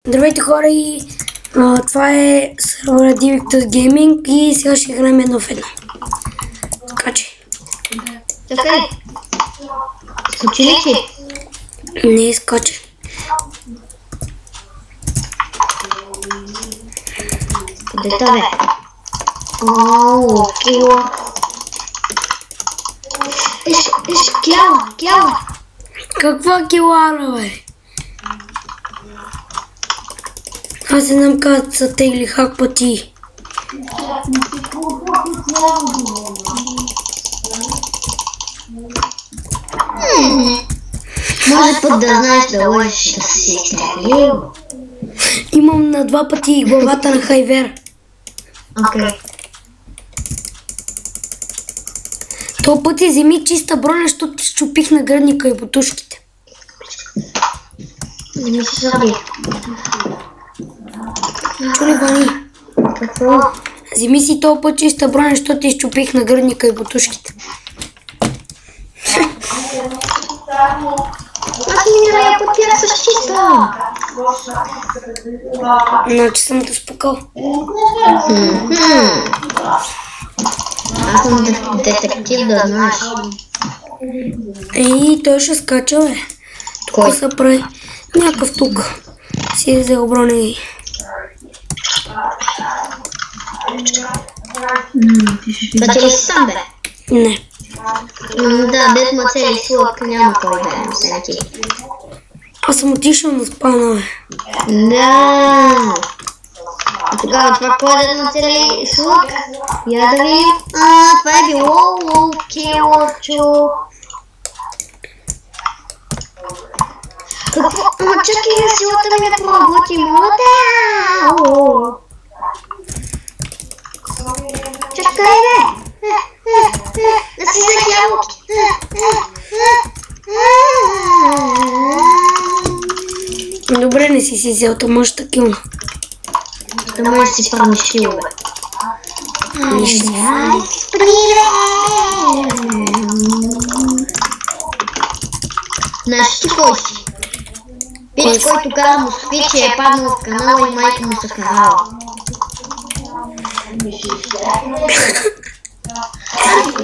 Здравейте хора и това е сервера Divictus Gaming и сега ще играем едно в едно. Така че. Така ли? Скочи ли ти? Не изкоча. Къде бе? Ооо, кила. Еш, кяла. Каква килара, бе? Аз не знам как са тегли хак пъти. Може път да знаеш да лъжеш да си изтеглил. Имам на 2 пъти главата на хайвер. Окей. То пъти вземи чиста броня, защото ти счупих на гръдника и бутушките. Не ми се заби. Чули, Вани? Какво? Вземи си този път чиста броня, защото ти счупих на гръдника и бутушките. Аз миналия път бях с чиста. Значи съм те спукал. Аз съм детектив, да знаеш. Ей, той ще скача, бе. Тук се прави някакъв тук. Си е взел броня. Това че ли си сам, бе? Не. Да, без мацели слък няма кой да е, освен ти. Аз съм отишъл на спана, бе. Да. И тогава това кой да нацели слък? Я да видим. Това е било лукилочо. Какво? Чакай, силата ми не проработи, моля те! Чакай, бе! Да си за ябълки! Добре, не си взел, то може такива. Да може да си правиш кило, бе. Знаеш ти кой си? Пич, който кара москвичи е паднал в канала и майка му се карала.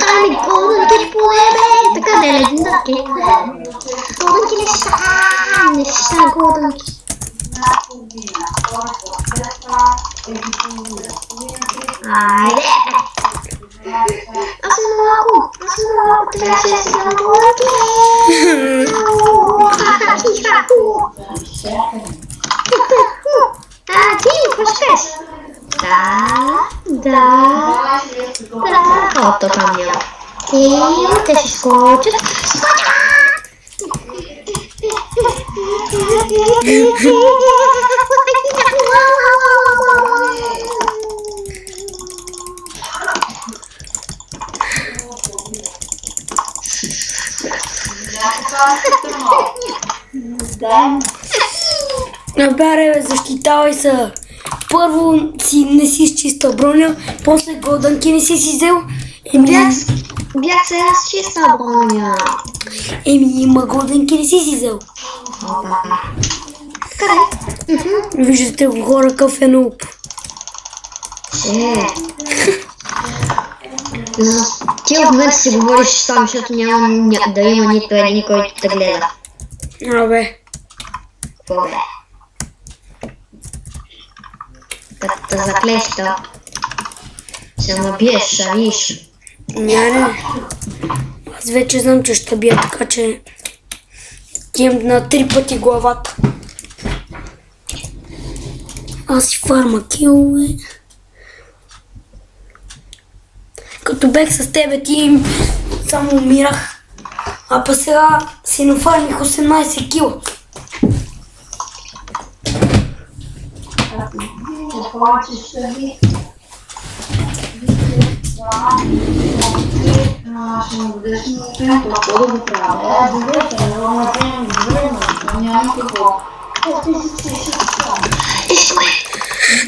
Ами, голдънки поне, бе! Така да е легендарки. Голдънки не са голдънки. Айде! Аз съм малко, трябваше да си дам голдънки. Ти, какво ще кажеш? Да. О, то там няма. Те ще скочат. Набере, защитавай се. Първо не си изчиста броня, после голдънки не си взел. Бях се с чиста броня. Има голдънки не си взел. Къде? Виждате го хора кафенуп. Ти в момента си говориш сам, защото няма да има нито един, който те гледа. Абе. Какво бе? Като те заклеща, ще ме биеш, ще виж. Няма. Аз вече знам, че ще бия, така че имам на 3 пъти главата. Аз си фарма килове. Като бех с тебе ти само умирах. А па сега си нафармих 18 кила.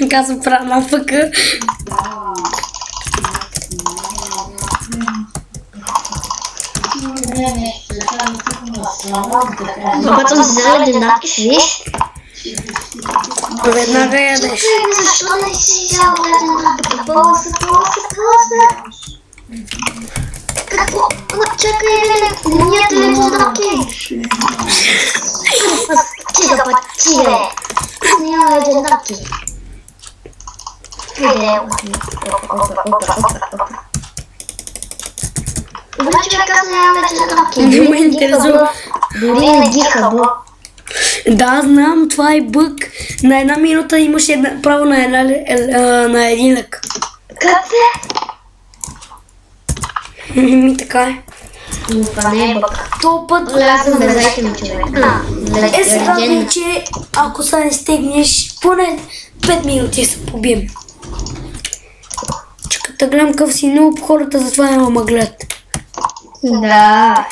Казвам правна пъка. Когато съм взела легендарки, ще виж. Веднага ядеш. Защо не си взял леден рак? Бълса. Какво? Чакай, линията леденаки. Стига път, бе. Аз не имам леденаки. Хайде, добре, човек, аз не имам леденаки. Не ме интересува. Дори не диха, бо. Да, знам, това е бък. На 1 минута имаш право на един лък. Как се? Ми така е. Това не е бък. То път... Аз съм безайтен човек. Сега ми, че ако са не стегнеш, поне 5 минути се побием. Чакай да гледам къв си нуб, хората затова няма ма гледат. Да.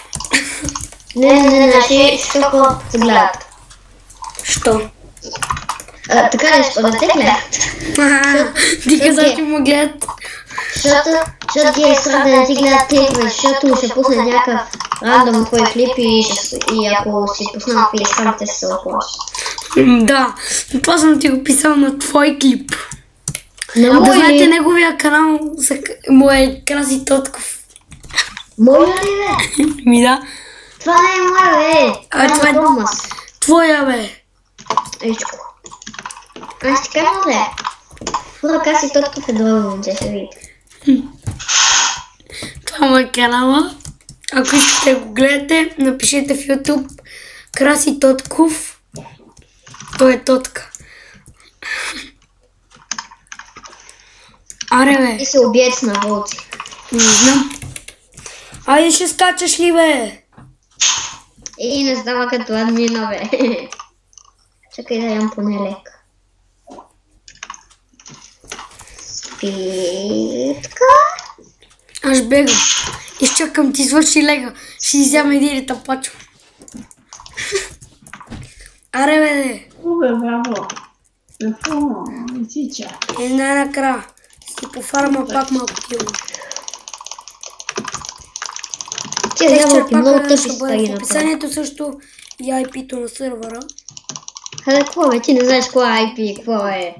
Не, ще се гледат. Що? Така нещо, да те гледат. Ти каза, че му гледат. Защото ги е срам да не ти гледат клипове, защото ще пусне някакъв рандом твой клип и ако си пуснал фейскамите се оплаш. Да, това съм ти го писал на твой клип. На Да мой знаете ли? неговия канал, му е Краси Тотков. Моя ли бе? Ми да. Това не е моя бе. Това е Томас. твоя бе. Ечко. Аз ти кажа бе. В ръка си Тотков е друго момче, ще видите. Това му е канала. Ако искате да го гледате, напишете в YouTube Краси Тотков. Той е Тотка. Аре бе, И се убиец на вълци. не знам. Айде ще скачаш ли бе? И не става като админа бе. Чакай да ям поне лек. Спитка. Аз бегам. Изчакам ти свърши лега. Ще си взема един тапачо. Аре бе, Браво. Какво? Тича. накрая. Си по фарма пак малко кило. Ти ябълки, много тъпи ще бъде стаи в на това. описанието също и IP-то на сървъра. Хаде, какво бе? Ти не знаеш какво е IP, какво е?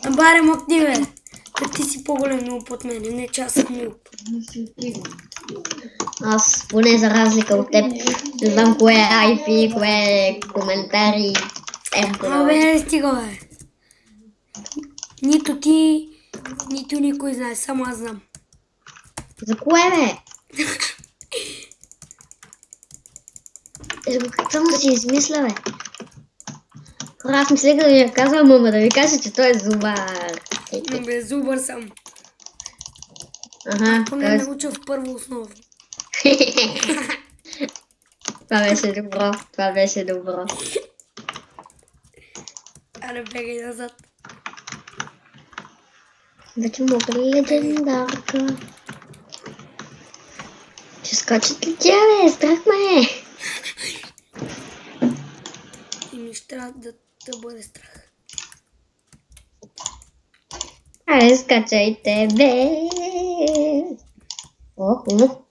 Баре мъкни бе. Ти си по-голем нуб от мене, не че аз съм нуб. Аз, поне за разлика от теб, не знам кое е IP, кое е коментари. Абе, не стига бе. Нито ти, нито никой знае, само аз знам. За кое бе? Само си измисля бе. Хора, аз мисля да ви я казвам, ама да ви кажа, че той е зубар. Бе, зубър съм. Ага, Поне не уча в първо основно. това беше добро, това беше добро. Аре, бегай назад. Вече мога ли легендарка? Ще скочат ли тя бе? Страх ме е. И ми ще трябва да те бъде страх. Айде, скачайте бе. Охо.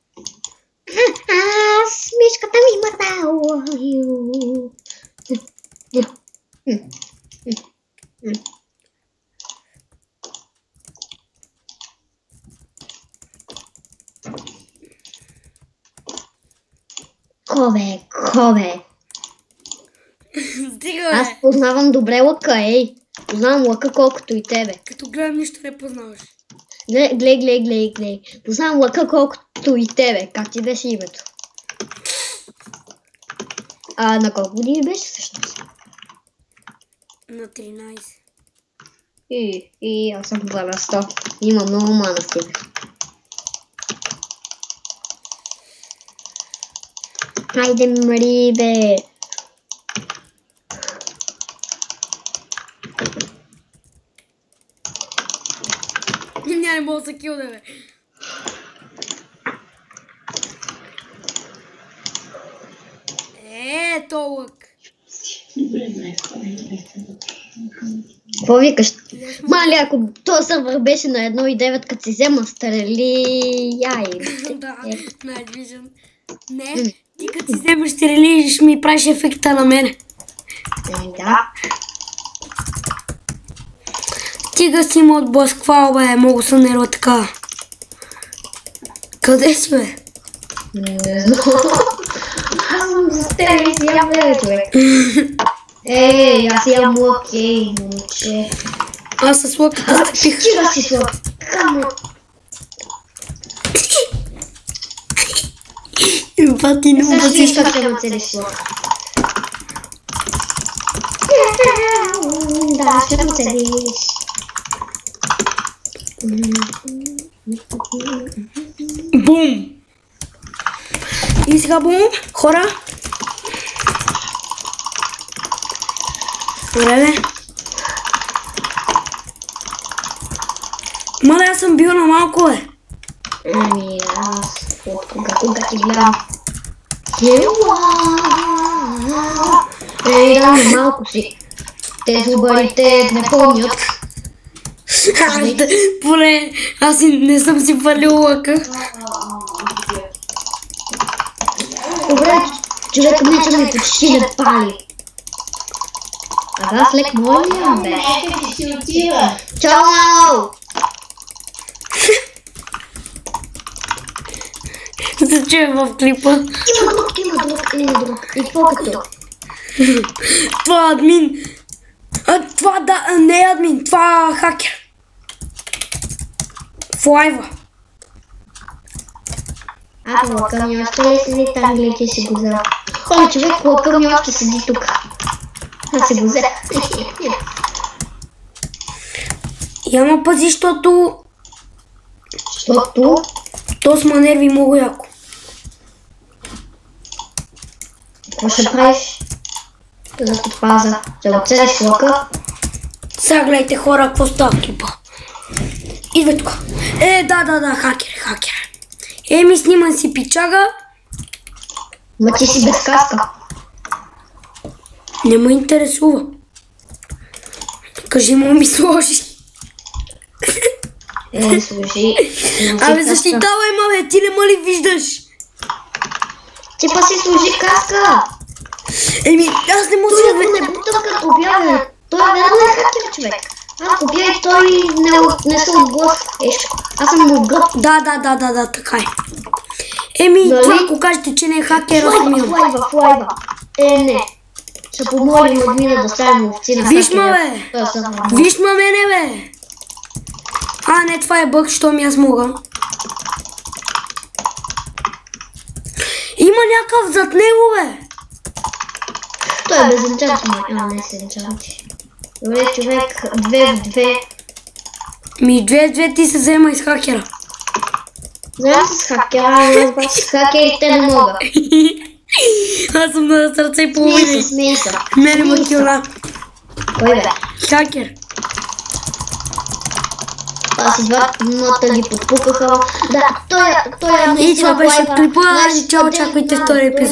Аз, мишката ми има дала. Кове. Стига Аз бе. познавам добре лъка, ей. Познавам лъка колкото и тебе. Като гледам нищо не познаваш. Глей. Познавам лъка колкото и тебе. Как ти беше името? На колко години беше всъщност? На 13. И аз съм 2 на 100. Има много мана стига. Хайде, Мари, бе. Не мога да се килда бе. То лък. Какво викаш? Мали, ако този сървър беше на 1.9, като си взема стрели, Да, Night Vision. Не, ти като си вземеш стрели, ще ми правиш ефекта на мене. Да. Стига си ме отблъсквал, бе, много се нерва така. Къде си, бе? Не знам. Аз съм за теб и си ям бе, човек. Аз ям лъки, момче. Аз с лъката стъпих. Стига си с лък. Камо. Бати, не му Също си исках да ме цели с лък. Да, ще ме целиш. Бум! И сега бум, хора. Добре, мале, аз съм бил на малко, бе. Аз кога ти гледам. Да, малко си. Те зубарите не помнят. Поне аз не съм си валил лъка. Добре, човек меча ми почти не пали. Аз лек моля, бе. Нека ти си отива. Чао! Се чуе в клипа. Има друг. И по-като. Това админ. Това не е админ, това хакер. В лайва. Лъка ми още ли седи там, гледай си го взел. Хора, човек, лъка ми още седи тук. Аз си го взел. Ама пази, защото то с манерви много яко. Какво ще правиш? За да паза. Ще го целиш лъка. Сега гледайте, хора, какво става в клипа. Идвай тук. Да, хакер. Ми снимам си пичага. Ма ти си без каска. Не ме интересува. Кажи му ми сложи. Служи. Абе, защитавай, мале, ти не ме ли виждаш? Ти па си служи каска. Аз не мога Той ако не бутам като обява. Той е верно е хакер, човек. Аз обява и той не се отблъска. Аз съм му гъп. Да, така е. Това ако кажете, че не е хакер, аз съм В лайва. Не. Ще помолим админа да ставим ловци на Виж ма, бе. Виж ма мене, бе. Не, това е бъг, що ми аз мога. Има някакъв зад него, бе. Той е без енчанти, не с енчанти. Добре, човек, 2 в 2. 2 в 2 ти се взема из хакера. Знам с хакера, но с хакерите не мога. Аз съм на сърце и половина. Смей се. Мене ма кила. Кой бе? Хакер. Аз и двамата ги подпукаха. Да, той е И това беше клипа. Чао, очаквайте втори епизод.